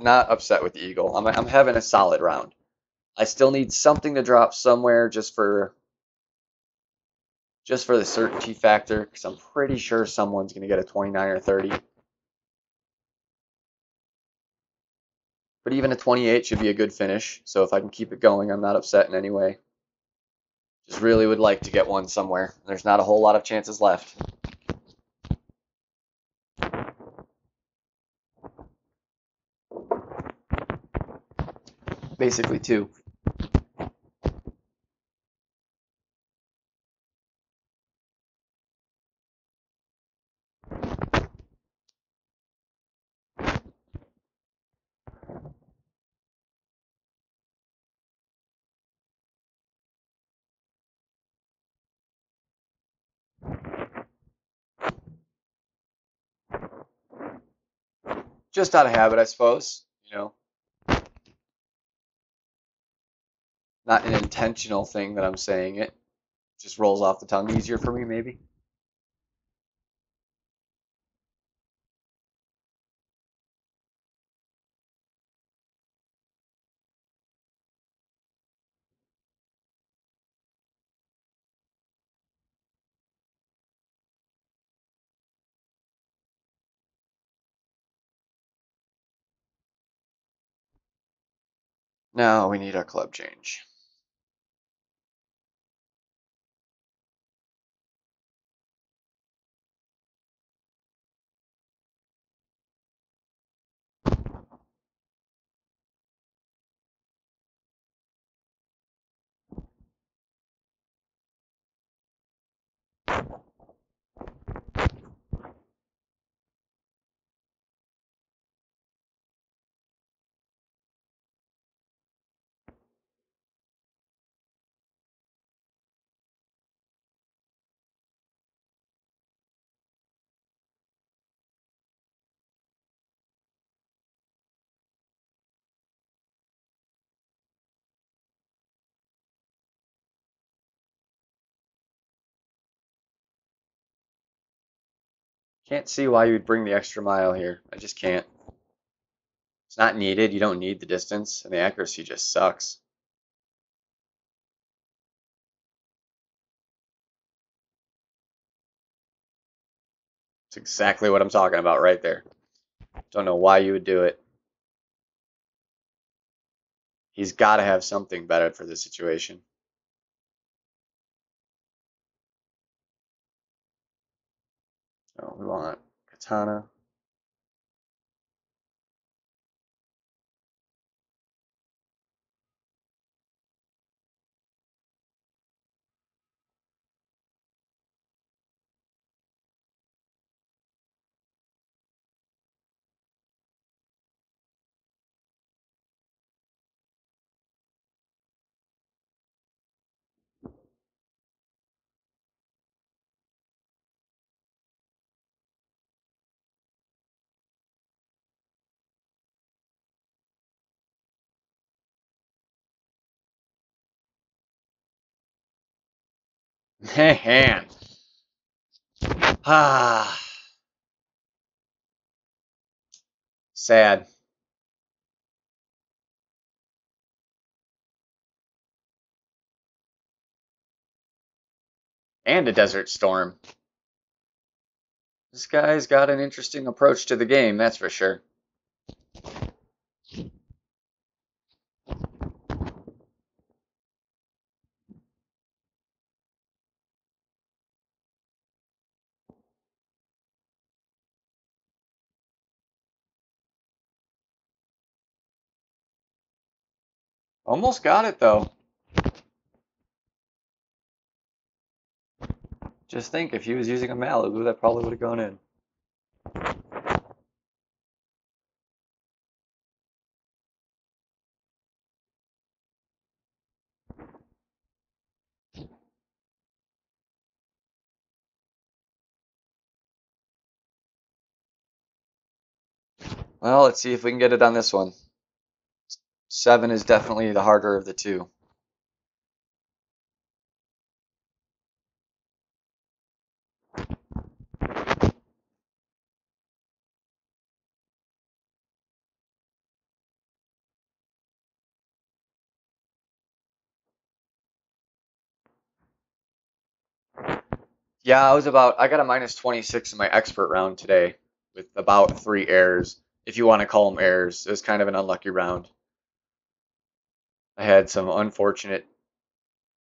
Not upset with the eagle. I'm having a solid round. I still need something to drop somewhere just for the certainty factor, because I'm pretty sure someone's going to get a 29 or 30. But even a 28 should be a good finish. So if I can keep it going, I'm not upset in any way. Just really would like to get one somewhere. There's not a whole lot of chances left. Basically two. Just out of habit, I suppose. You know, not an intentional thing that I'm saying it. Just rolls off the tongue easier for me, maybe. Now we need a club change. Can't see why you'd bring the extra mile here. I just can't. It's not needed. You don't need the distance, and the accuracy just sucks. It's exactly what I'm talking about right there. Don't know why you would do it. He's got to have something better for this situation. So we want katana. Man. Ah, sad. And a desert storm. This guy's got an interesting approach to the game, that's for sure. Almost got it though. Just think, if he was using a Malibu, that probably would have gone in. Well, let's see if we can get it on this one. 7 is definitely the harder of the two. Yeah, I got a minus 26 in my expert round today with about 3 errors, if you want to call them errors. It was kind of an unlucky round. I had some unfortunate,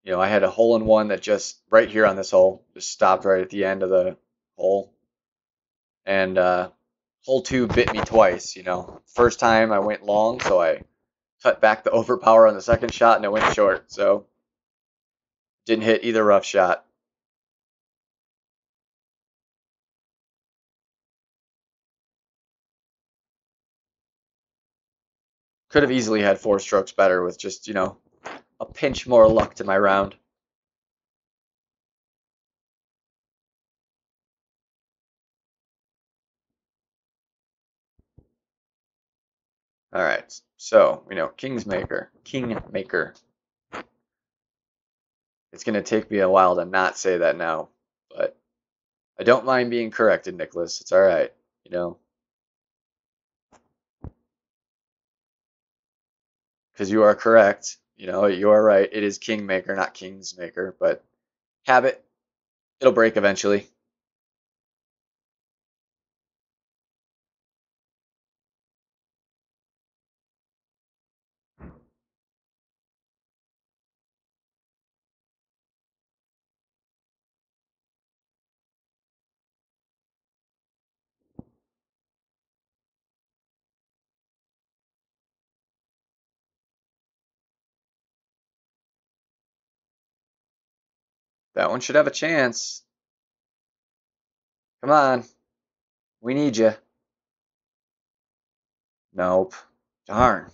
I had a hole in one that just right here on this hole just stopped right at the end of the hole. And hole 2 bit me twice, First time I went long, so I cut back the overpower on the second shot and it went short. So didn't hit either rough shot. Could have easily had 4 strokes better with just, a pinch more luck to my round. All right, so Kingmaker. It's gonna take me a while to not say that now, but I don't mind being corrected, Nicholas. It's all right, because you are correct. You are right. It is Kingmaker, not Kingsmaker, but habit, it'll break eventually. That one should have a chance. Come on, we need you. Nope. Darn.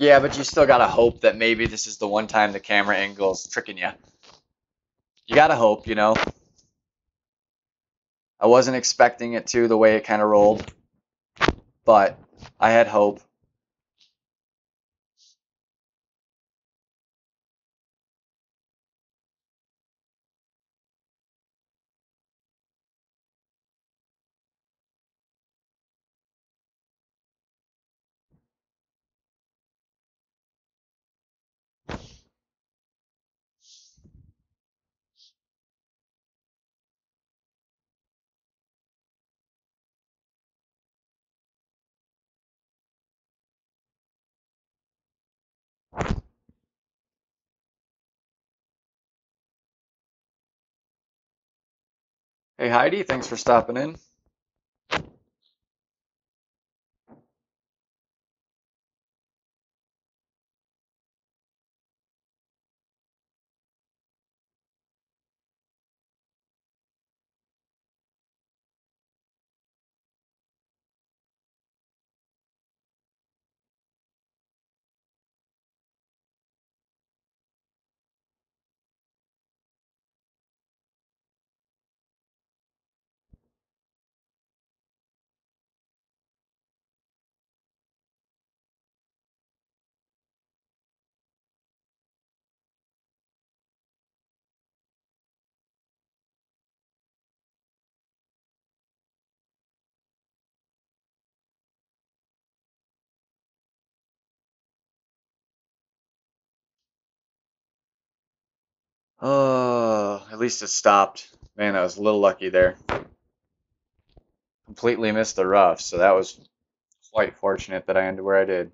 Yeah, but you still gotta hope that maybe this is the one time the camera angle's tricking you. You gotta hope. I wasn't expecting it to the way it kind of rolled, but I had hope. Hey Heidi, thanks for stopping in. Oh, at least it stopped. Man, I was a little lucky there. Completely missed the rough, so that was quite fortunate that I ended where I did.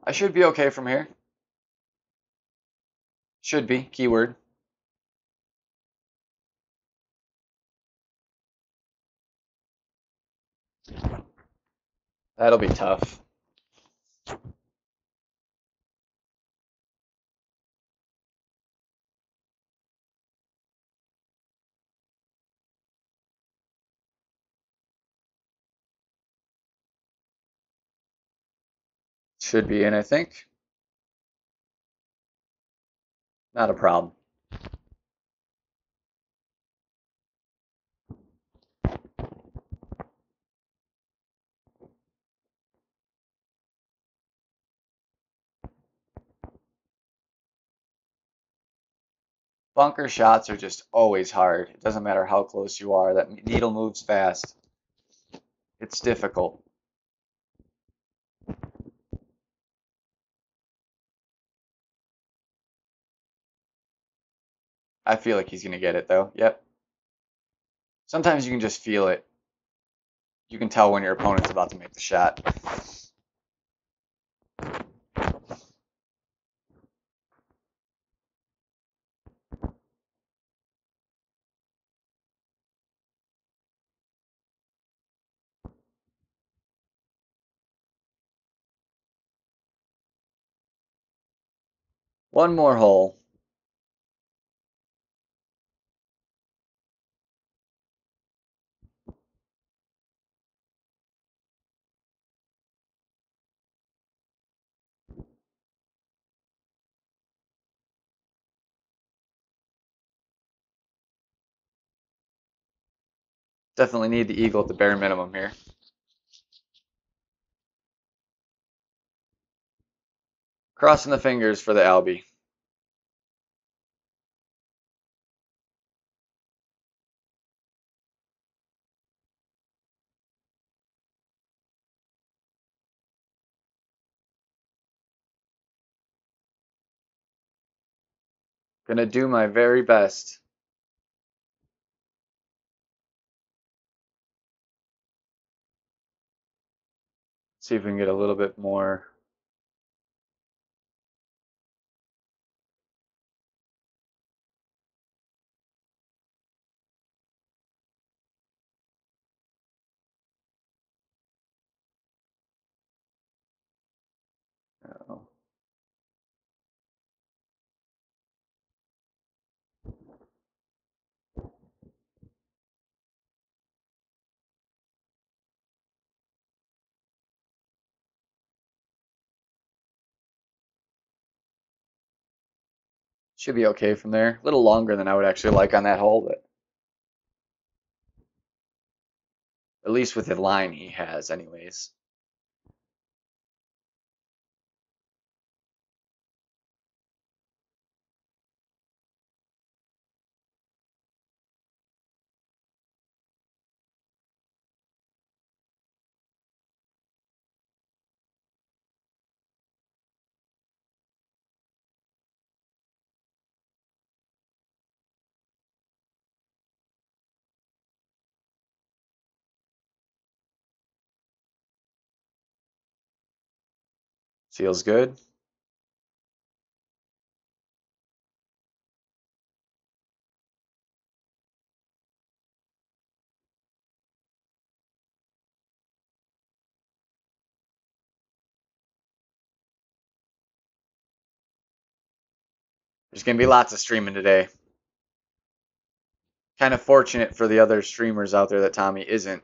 I should be okay from here. Should be, keyword. That'll be tough. Should be in, I think. Not a problem. Bunker shots are just always hard. It doesn't matter how close you are. That needle moves fast. It's difficult. I feel like he's going to get it, though. Yep. Sometimes you can just feel it. You can tell when your opponent's about to make the shot. One more hole. Definitely need the eagle at the bare minimum here. Crossing the fingers for the Albie. Gonna do my very best. See if we can get a little bit more. Oh. Should be okay from there. A little longer than I would actually like on that hole, but at least with the line he has anyways. Feels good. There's gonna be lots of streaming today. Kind of fortunate for the other streamers out there that Tommy isn't.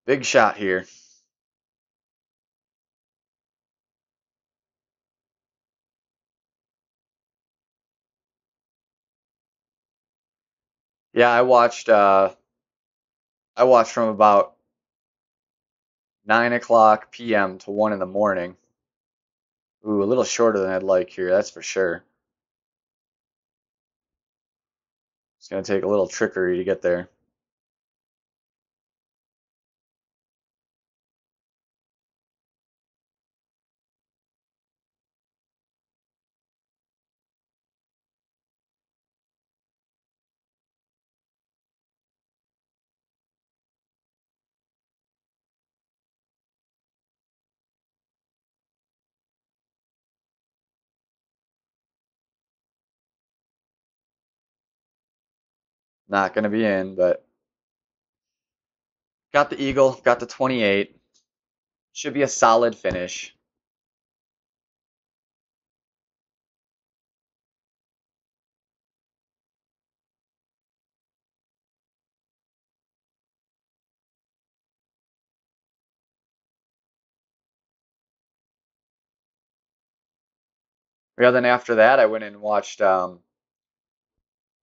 Big shot here. Yeah, I watched from about 9 o'clock p.m. to 1 in the morning. Ooh, a little shorter than I'd like here, that's for sure. It's gonna take a little trickery to get there. Not gonna be in, but got the eagle, got the 28. Should be a solid finish. Yeah, then after that, I went and watched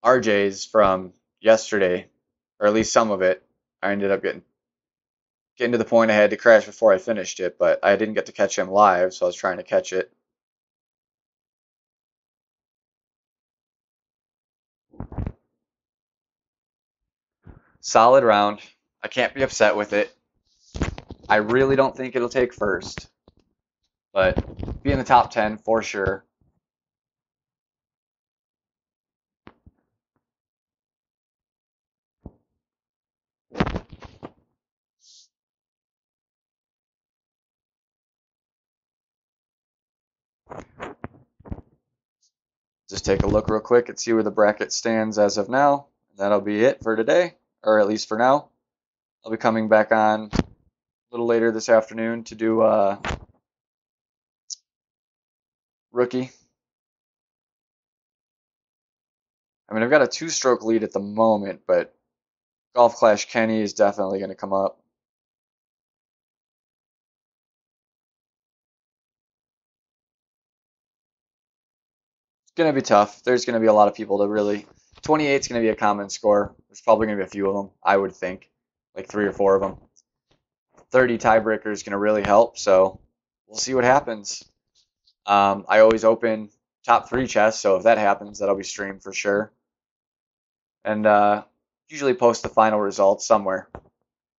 RJ's from yesterday, or at least some of it. I ended up getting to the point I had to crash before I finished it, but I didn't get to catch him live, so I was trying to catch it. Solid round. I can't be upset with it. I really don't think it'll take first, but be in the top 10 for sure. Just take a look real quick and see where the bracket stands as of now. That'll be it for today, or at least for now. I'll be coming back on a little later this afternoon to do rookie. I mean, I've got a 2-stroke lead at the moment, but Golf Clash Kenny is definitely going to come up. It's going to be tough. There's going to be a lot of people to really. 28 is going to be a common score. There's probably going to be a few of them, I would think, like 3 or 4 of them. 30 tiebreaker is going to really help, so we'll see what happens. I always open top 3 chests, so if that happens, that'll be streamed for sure. And usually post the final results somewhere.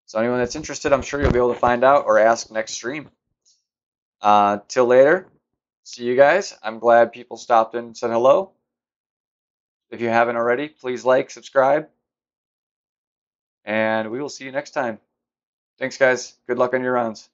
So anyone that's interested, I'm sure you'll be able to find out or ask next stream. Till later, see you guys. I'm glad people stopped in and said hello. If you haven't already, please like, subscribe, and we will see you next time. Thanks, guys. Good luck on your rounds.